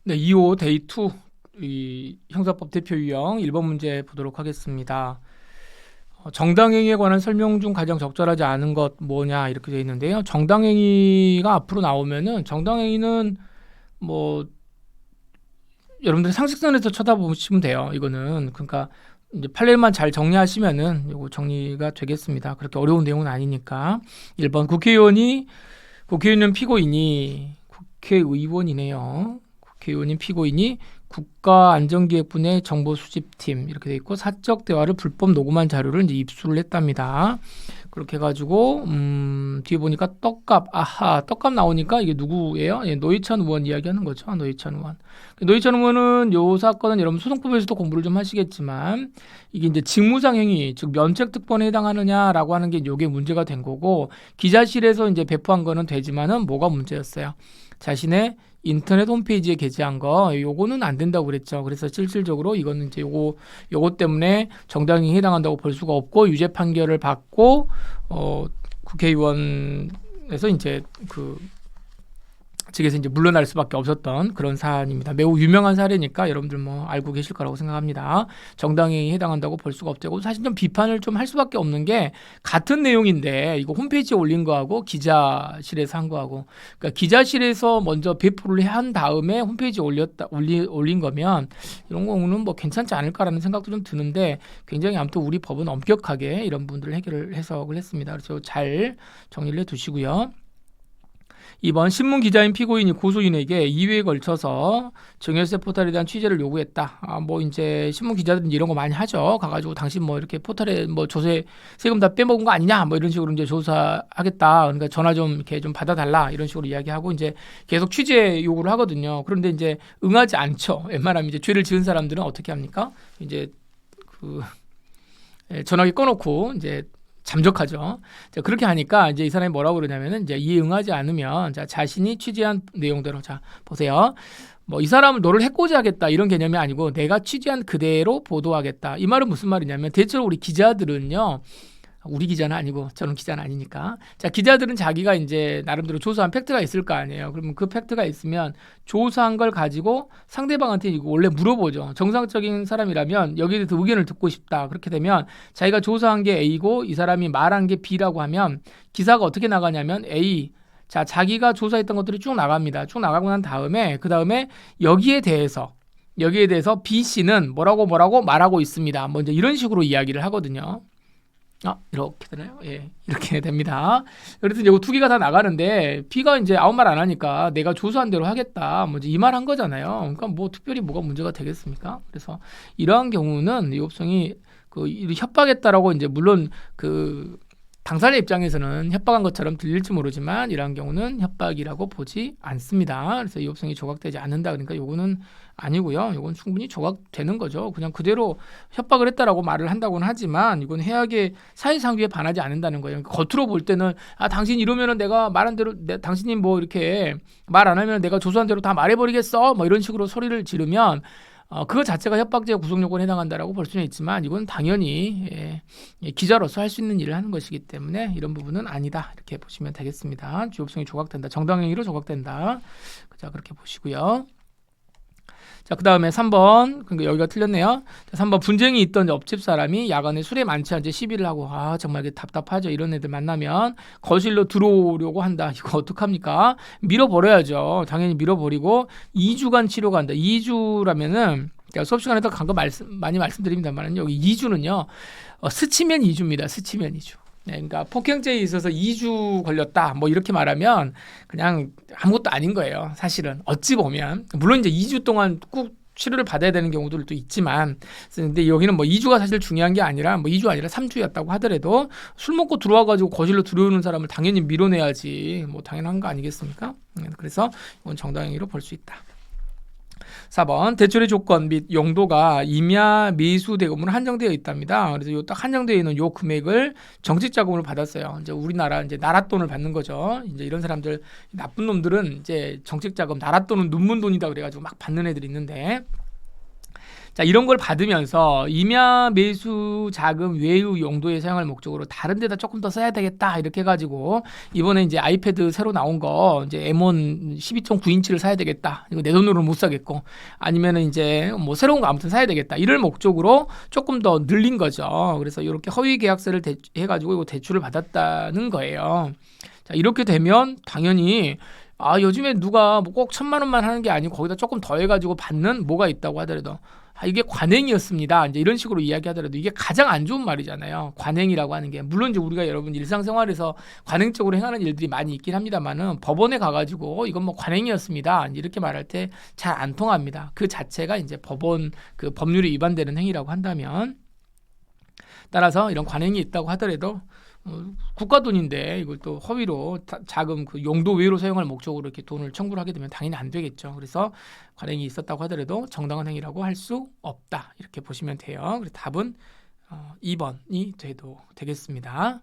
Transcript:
네, 2호 데이 2 이 형사법 대표 유형 1번 문제 보도록 하겠습니다. 정당행위에 관한 설명 중 가장 적절하지 않은 것 뭐냐 이렇게 되어 있는데요. 정당행위가 앞으로 나오면은 정당행위는 뭐 여러분들 상식선에서 쳐다보시면 돼요. 이거는 그러니까 이제 판례만 잘 정리하시면은 이거 정리가 되겠습니다. 그렇게 어려운 내용은 아니니까. 1번 국회의원은 피고인이 국회의원이네요. 국회의원인 피고인이 국가안전기획부의 정보수집팀 이렇게 돼 있고 사적 대화를 불법 녹음한 자료를 이제 입수를 했답니다. 그렇게 해가지고 뒤에 보니까 떡값 나오니까 이게 누구예요? 예, 노회찬 의원 이야기하는 거죠. 노회찬 의원은 요 사건은 여러분 소송법에서도 공부를 좀 하시겠지만 이게 이제 직무상행위 즉 면책특권에 해당하느냐라고 하는 게 요게 문제가 된 거고 기자실에서 이제 배포한 거는 되지만은 뭐가 문제였어요? 자신의 인터넷 홈페이지에 게재한 거 요거는 안 된다고 그랬죠. 그래서 실질적으로 이거는 이제 요거 때문에 정당행위에 해당한다고 볼 수가 없고 유죄 판결을 받고 국회의원에서 이제 그 측에서 이제 물러날 수밖에 없었던 그런 사안입니다. 매우 유명한 사례니까 여러분들 뭐 알고 계실 거라고 생각합니다. 정당행위에 해당한다고 볼 수가 없고 사실 좀 비판을 좀 할 수밖에 없는 게 같은 내용인데 이거 홈페이지에 올린 거하고 기자실에서 한 거하고 그러니까 기자실에서 먼저 배포를 한 다음에 홈페이지에 올린 거면 이런 경우는 뭐 괜찮지 않을까라는 생각도 좀 드는데 굉장히 아무튼 우리 법은 엄격하게 이런 부분들을 해석을 했습니다. 그래서 잘 정리를 해두시고요. 2번 신문 기자인 피고인이 고소인에게 2회에 걸쳐서 증여세 포탈에 대한 취재를 요구했다. 뭐 이제 신문 기자들은 이런 거 많이 하죠. 가가지고 당신 뭐 이렇게 포탈에 뭐 조세 세금 다 빼먹은 거 아니냐 뭐 이런 식으로 이제 조사하겠다. 그러니까 전화 좀 이렇게 좀 받아달라 이런 식으로 이야기하고 이제 계속 취재 요구를 하거든요. 그런데 이제 응하지 않죠. 웬만하면 이제 죄를 지은 사람들은 어떻게 합니까? 이제 그 전화기 꺼놓고 이제 잠적하죠. 자, 그렇게 하니까 이제 이 사람이 뭐라고 그러냐면은 이제 이에 응하지 않으면 자신이 취재한 내용대로 보세요. 뭐 이 사람은 너를 해코지 하겠다 이런 개념이 아니고 내가 취재한 그대로 보도하겠다. 이 말은 무슨 말이냐면 대체로 우리 기자들은요. 우리 기자는 아니고 저는 기자는 아니니까. 자, 기자들은 자기가 이제 나름대로 조사한 팩트가 있을 거 아니에요. 그러면 그 팩트가 있으면 조사한 걸 가지고 상대방한테 이거 원래 물어보죠. 정상적인 사람이라면 여기에 대해서 의견을 듣고 싶다. 그렇게 되면 자기가 조사한 게 A고 이 사람이 말한 게 B라고 하면 기사가 어떻게 나가냐면 A 자, 자기가 조사했던 것들이 쭉 나갑니다. 쭉 나가고 난 다음에 그다음에 여기에 대해서 B 씨는 뭐라고 말하고 있습니다. 뭐 이제 이런 식으로 이야기를 하거든요. 이렇게 되나요? 예, 이렇게 됩니다. 그래서 이제 두 개가 다 나가는데 B가 이제 아무 말 안 하니까 내가 조사한 대로 하겠다. 뭐 이 말 한 거잖아요. 그러니까 뭐 특별히 뭐가 문제가 되겠습니까? 그래서 이러한 경우는 위법성이 협박했다라고 이제 물론 그 당사자 입장에서는 협박한 것처럼 들릴지 모르지만 이러한 경우는 협박이라고 보지 않습니다. 그래서 위법성이 조각되지 않는다. 그러니까 요거는 아니고요. 요건 충분히 조각되는 거죠. 그냥 그대로 협박을 했다라고 말을 한다고는 하지만 이건 해악의 사회상규에 반하지 않는다는 거예요. 그러니까 겉으로 볼 때는 당신 이러면은 내가 말한 대로 당신이 뭐 이렇게 말 안 하면 내가 조사한 대로 다 말해버리겠어. 뭐 이런 식으로 소리를 지르면 그거 자체가 협박죄 구속 요건에 해당한다라고 볼 수는 있지만 이건 당연히 기자로서 할 수 있는 일을 하는 것이기 때문에 이런 부분은 아니다 이렇게 보시면 되겠습니다. 위법성이 조각된다. 정당행위로 조각된다. 자, 그렇게 보시고요. 자, 그 다음에 3번. 그러니까 여기가 틀렸네요. 자, 3번. 분쟁이 있던 옆집 사람이 야간에 술에 많지 않게 시비를 하고 정말 답답하죠. 이런 애들 만나면 거실로 들어오려고 한다. 이거 어떡합니까? 밀어버려야죠. 당연히 밀어버리고 2주간 치료가 한다. 2주라면은 제가 수업 시간에도 많이 말씀드립니다만 여기 2주는요. 스치면 2주입니다. 스치면 2주. 네, 그러니까 폭행죄에 있어서 2주 걸렸다. 뭐 이렇게 말하면 그냥 아무것도 아닌 거예요. 사실은 어찌 보면 물론 이제 2주 동안 꼭 치료를 받아야 되는 경우들도 있지만 근데 여기는 뭐 2주가 사실 중요한 게 아니라 뭐 2주 아니라 3주였다고 하더라도 술 먹고 들어와 가지고 거실로 들어오는 사람을 당연히 밀어내야지 뭐 당연한 거 아니겠습니까? 그래서 이건 정당행위로 볼 수 있다. 4번 대출의 조건 및 용도가 임야 매수 대금으로 한정되어 있답니다. 그래서 요 딱 한정되어 있는 요 금액을 정책 자금으로 받았어요. 이제 우리나라 이제 나라 돈을 받는 거죠. 이제 이런 사람들 나쁜 놈들은 이제 정책 자금 나라 돈은 눈문 돈이다 그래가지고 막 받는 애들이 있는데 자, 이런 걸 받으면서 임야 매수 자금 외의 용도에 사용할 목적으로 다른 데다 조금 더 써야 되겠다 이렇게 해가지고 이번에 이제 아이패드 새로 나온 거 이제 M1 12.9인치를 사야 되겠다. 이거 내 돈으로는 못 사겠고 아니면은 이제 뭐 새로운 거 아무튼 사야 되겠다. 이럴 목적으로 조금 더 늘린 거죠. 그래서 이렇게 허위 계약서를 해가지고 이거 대출을 받았다는 거예요. 자, 이렇게 되면 당연히 요즘에 누가 뭐 꼭 1,000만 원만 하는 게 아니고 거기다 조금 더 해가지고 받는 뭐가 있다고 하더라도 이게 관행이었습니다. 이제 이런 식으로 이야기하더라도 이게 가장 안 좋은 말이잖아요. 관행이라고 하는 게 물론 이제 우리가 여러분 일상생활에서 관행적으로 행하는 일들이 많이 있긴 합니다만은 법원에 가가지고 이건 뭐 관행이었습니다. 이렇게 말할 때 잘 안 통합니다. 그 자체가 이제 법원 그 법률에 위반되는 행위라고 한다면 따라서 이런 관행이 있다고 하더라도 국가 돈인데 이걸 또 허위로 자금 그 용도 외로 사용할 목적으로 이렇게 돈을 청구를 하게 되면 당연히 안 되겠죠. 그래서 관행이 있었다고 하더라도 정당한 행위라고 할 수 없다. 이렇게 보시면 돼요. 그래서 답은 2번이 되겠습니다.